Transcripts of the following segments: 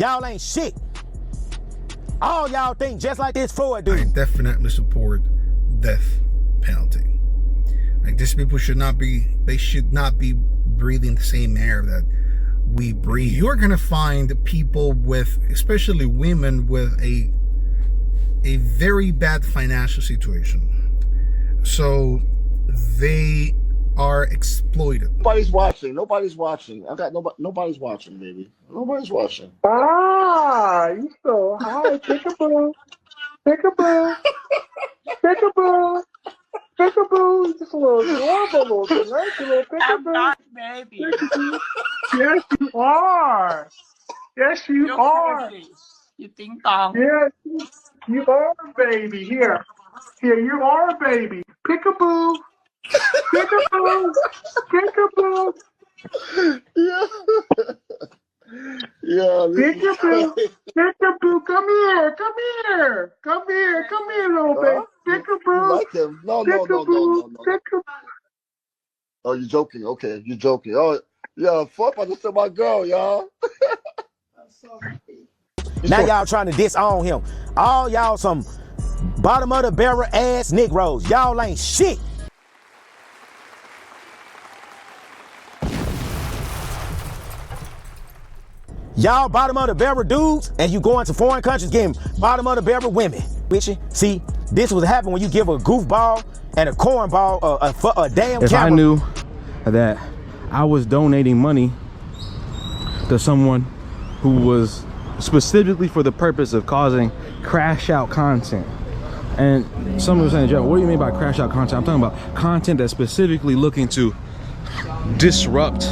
Y'all ain't shit. All y'all think just like this Floyd dude. I definitely support death penalty. Like, these people should not be breathing the same air that we breathe. You're gonna find people with, especially women, with a very bad financial situation. So they are exploited. Nobody's watching. Nobody's watching. I got nobody. Nobody's watching, baby. Nobody's watching. Ah, you so high. Peekaboo. Peekaboo. Peekaboo. Peekaboo. Just a little adorable, little nice little peekaboo. I'm not, baby. Yes, you are. Yes, you are. Crazy. You think so? Yes, you are, baby. Here, you are, baby. Peekaboo. Peekaboo. Peekaboo. Yeah. Yeah. Peekaboo. Peekaboo. Come here. Come here. Come here. Come here, little baby. Peekaboo. You like him? No. Peekaboo. Oh, you're joking. Okay, you're joking. Oh, yeah. Fuck, I just said my girl, y'all. Now y'all trying to disown him. All y'all some bottom of the barrel ass Negroes. Y'all ain't shit. Y'all bottom of the barrel dudes, and you going to foreign countries getting bottom of the barrel women. Bitch, see, this would happen when you give a goofball and a cornball a damn if camera. I knew that I was donating money to someone who was specifically for the purpose of causing crash out content. And someone was saying, Joe, what do you mean by crash out content? I'm talking about content that's specifically looking to disrupt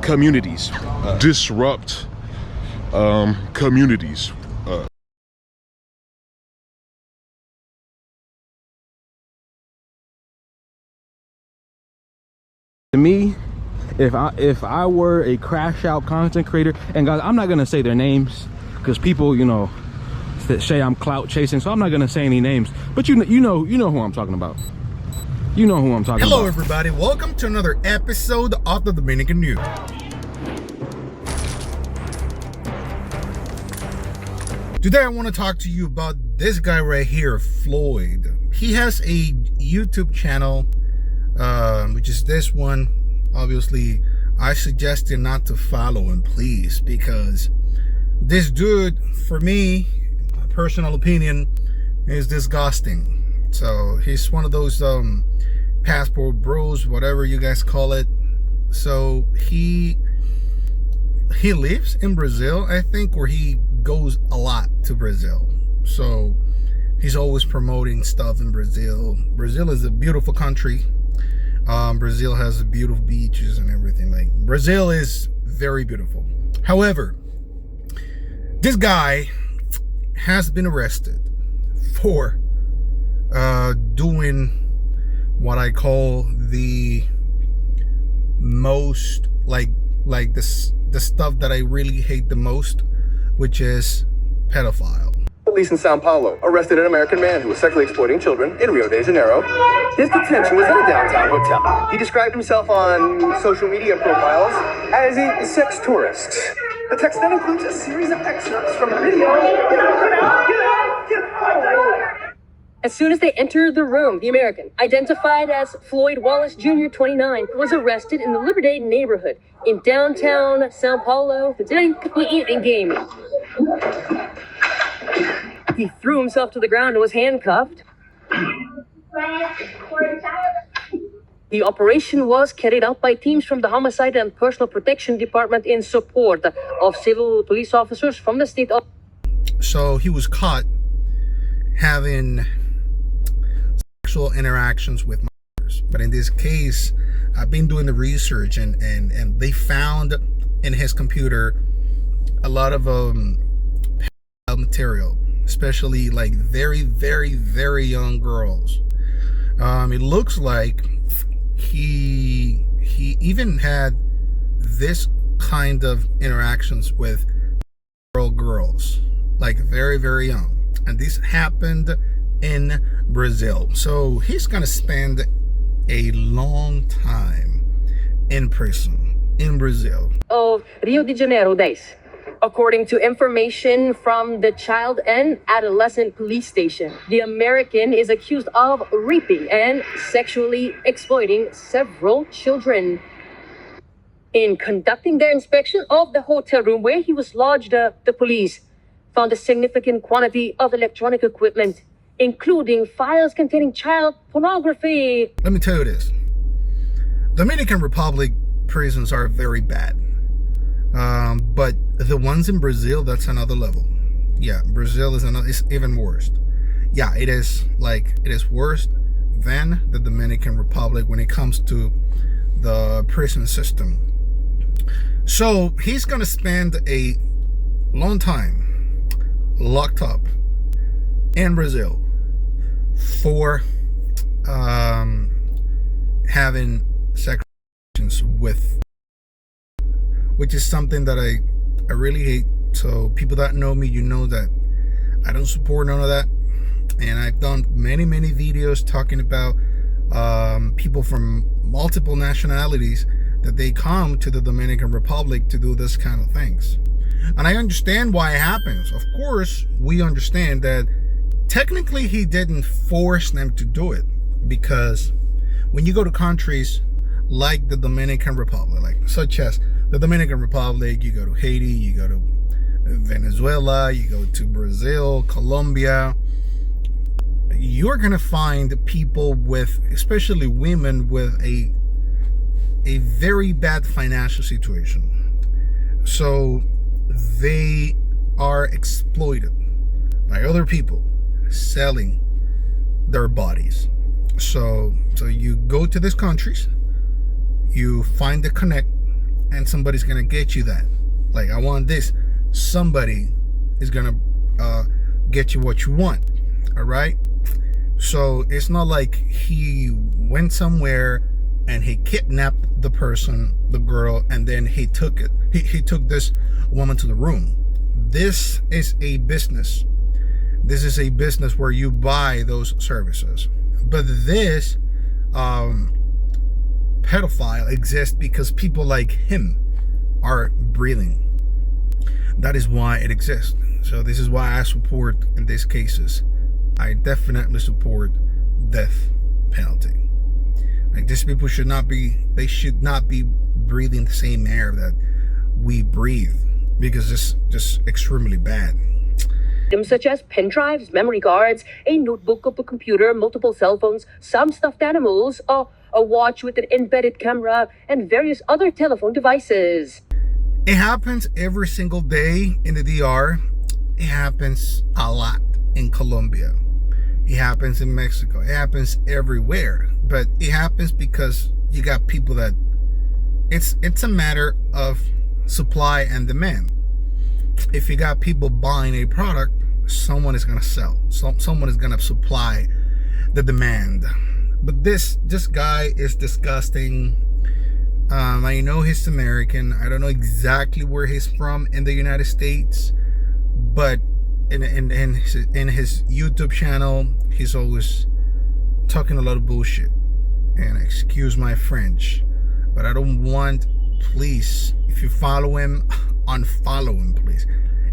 communities. Communities. To me, if I were a crash out content creator, and guys, I'm not gonna say their names because people, you know, that say I'm clout chasing, so I'm not gonna say any names. But you know who I'm talking about. You know who I'm talking about. Hello, everybody. Welcome to another episode of the Dominican News. Today, I want to talk to you about this guy right here, Floyd. He has a YouTube channel, which is this one. Obviously, I suggest you not to follow him, please, because this dude, for me, my personal opinion, is disgusting. So he's one of those passport bros, whatever you guys call it. So he lives in Brazil, I think, where he goes a lot to Brazil. So he's always promoting stuff in Brazil. Brazil is a beautiful country. Brazil has beautiful beaches and everything. Like, Brazil is very beautiful. However, this guy has been arrested for doing what I call the most like the stuff that I really hate the most, which is pedophile. Police in Sao Paulo arrested an American man who was sexually exploiting children in Rio de Janeiro. His detention was in a downtown hotel. He described himself on social media profiles as a sex tourist. The text then includes a series of excerpts from a video. As soon as they entered the room, the American, identified as Floyd Wallace Jr., 29, was arrested in the Liberdade neighborhood in downtown Sao Paulo for drink, eat, and gaming. He threw himself to the ground and was handcuffed. The operation was carried out by teams from the Homicide and Personal Protection Department in support of civil police officers from the state of... So he was caught having sexual interactions with minors. But in this case, I've been doing the research and they found in his computer a lot of material, especially like very, very, very young girls. It looks like he even had this kind of interactions with girls, like very, very young. And this happened in Brazil. So he's gonna spend a long time in prison in Brazil. Of Rio de Janeiro 10. According to information from the Child and Adolescent Police Station, the American is accused of raping and sexually exploiting several children. In conducting their inspection of the hotel room where he was lodged, the police found a significant quantity of electronic equipment, including files containing child pornography. Let me tell you this. Dominican Republic prisons are very bad. But the ones in Brazil, that's another level. Yeah, Brazil is even worse. Yeah, it is worse than the Dominican Republic when it comes to the prison system. So he's gonna spend a long time locked up in Brazil for having sex with, which is something that I really hate. So people that know me, you know that I don't support none of that. And I've done many videos talking about people from multiple nationalities that they come to the Dominican Republic to do this kind of things. And I understand why it happens. Of course, we understand that technically he didn't force them to do it, because when you go to countries like the Dominican Republic, like such as the Dominican Republic, you go to Haiti, you go to Venezuela, you go to Brazil, Colombia, you're gonna find people with, especially women, with a very bad financial situation. So they are exploited by other people selling their bodies. So you go to these countries, you find the connect, and somebody's gonna get you that. Like, I want this. Somebody is gonna get you what you want. All right. So it's not like he went somewhere and he kidnapped the person, the girl, and then he took it. He took this woman to the room. This is a business. This is a business where you buy those services. But this pedophile exists because people like him are breathing. That is why it exists. So this is why I support, in these cases, I definitely support death penalty. Like, these people should not be breathing the same air that we breathe, because it's just extremely bad. Items such as pen drives, memory cards, a notebook of a computer, multiple cell phones, some stuffed animals, a watch with an embedded camera, and various other telephone devices. It happens every single day in the DR. It happens a lot in Colombia. It happens in Mexico. It happens everywhere. But it happens because you got people that it's a matter of supply and demand. If you got people buying a product, someone is gonna sell. Someone is gonna supply the demand. But this guy is disgusting. I know he's American. I don't know exactly where he's from in the United States, but in his YouTube channel, he's always talking a lot of bullshit. And excuse my French, but I don't want, please, if you follow him, unfollow him, please.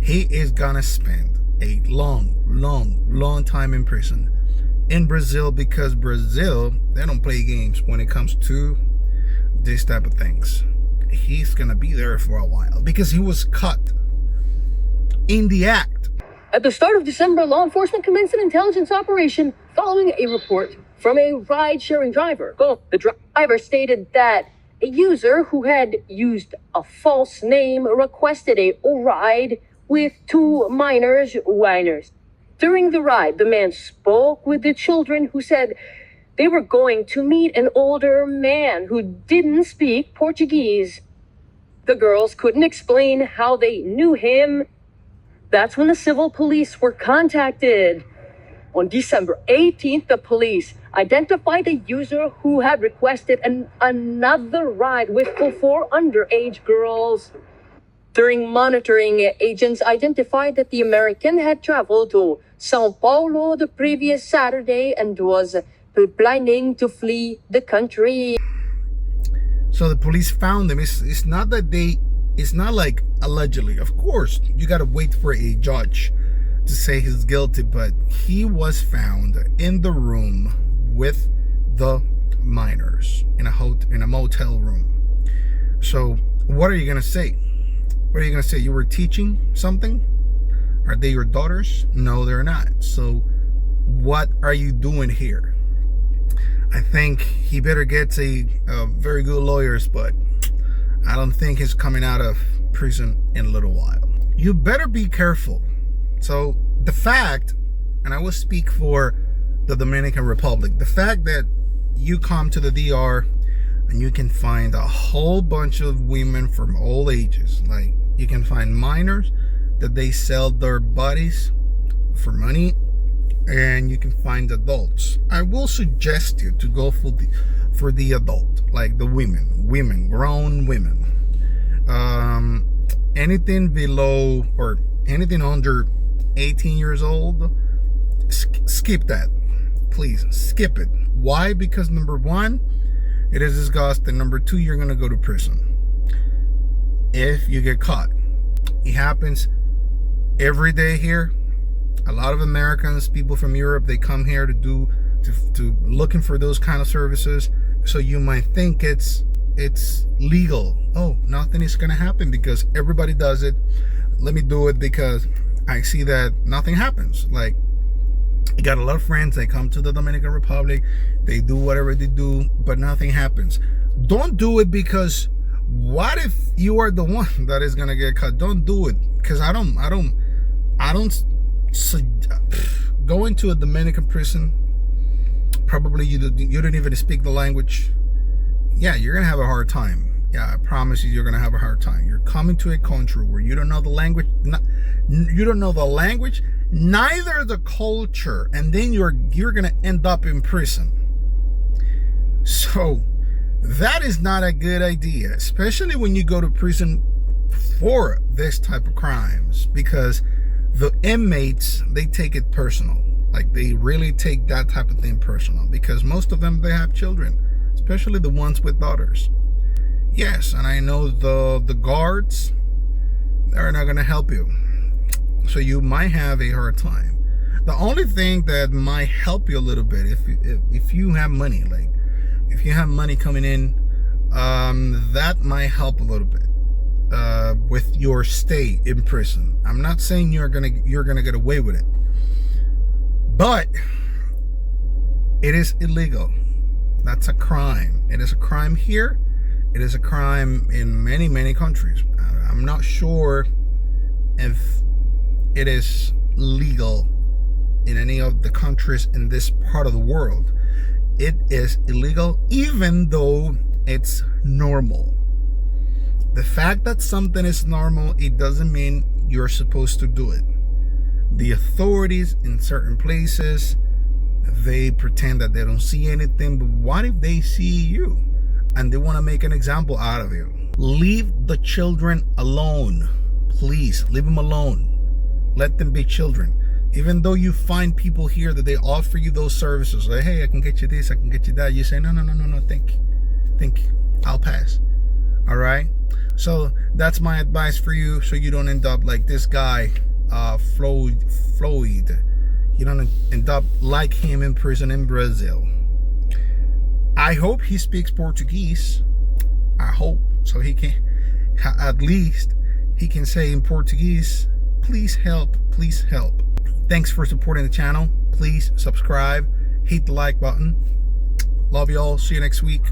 He is gonna spend a long time in prison in Brazil, because Brazil, they don't play games when it comes to this type of things. He's gonna be there for a while because he was caught in the act. At the start of December, law enforcement commenced an intelligence operation following a report from a ride-sharing driver. The driver stated that a user who had used a false name requested a ride with two minors. During the ride, the man spoke with the children, who said they were going to meet an older man who didn't speak Portuguese. The girls couldn't explain how they knew him. That's when the civil police were contacted. On December 18th, the police identified a user who had requested another ride with four underage girls. During monitoring, agents identified that the American had traveled to Sao Paulo the previous Saturday and was planning to flee the country. So the police found him. It's not that they It's not like allegedly. Of course, you got to wait for a judge to say he's guilty, but he was found in the room with the minors in a motel room. So what are you gonna say? What are you gonna say? You were teaching something? Are they your daughters? No, they're not. So what are you doing here? I think he better get a very good lawyers, but I don't think he's coming out of prison in a little while. You better be careful. So the fact, and I will speak for the Dominican Republic, the fact that you come to the DR and you can find a whole bunch of women from all ages, like you can find minors that they sell their bodies for money, and you can find adults. I will suggest you to go for the adult, like the women, grown women. Anything below or anything under 18 years old, skip that. Please skip it. Why? Because number one, it is disgusting. Number two, you're gonna go to prison if you get caught. It happens every day here. A lot of Americans, people from Europe, they come here to looking for those kind of services. So you might think it's legal. Oh, nothing is gonna happen because everybody does it. Let me do it because I see that nothing happens. Like, I got a lot of friends, they come to the Dominican Republic, they do whatever they do, but nothing happens. Don't do it, because what if you are the one that is gonna get caught? Don't do it, because I don't go into a Dominican prison. Probably you don't even speak the language. Yeah, you're gonna have a hard time. Yeah, I promise you're gonna have a hard time. You're coming to a country where you don't know the language. You don't know the language, neither the culture, and then you're gonna end up in prison. So that is not a good idea, especially when you go to prison for this type of crimes, because the inmates, they take it personal. Like, they really take that type of thing personal, because most of them, they have children, especially the ones with daughters. Yes, and I know the guards, they're not gonna help you. So you might have a hard time. The only thing that might help you a little bit, if you have money, like if you have money coming in, that might help a little bit with your stay in prison. I'm not saying you're gonna get away with it, but it is illegal. That's a crime. It is a crime here. It is a crime in many countries. I'm not sure if it is legal in any of the countries in this part of the world. It is illegal, even though it's normal. The fact that something is normal, it doesn't mean you're supposed to do it. The authorities in certain places, they pretend that they don't see anything, but what if they see you and they want to make an example out of you? Leave the children alone. Please, leave them alone. Let them be children. Even though you find people here that they offer you those services, like, hey, I can get you this, I can get you that, you say, no, thank you, I'll pass. All right? So that's my advice for you, so you don't end up like this guy, Floyd. You don't end up like him in prison in Brazil. I hope he speaks Portuguese. I hope. So he can, at least he can say in Portuguese, please help, please help. Thanks for supporting the channel. Please subscribe, hit the like button. Love y'all. See you next week.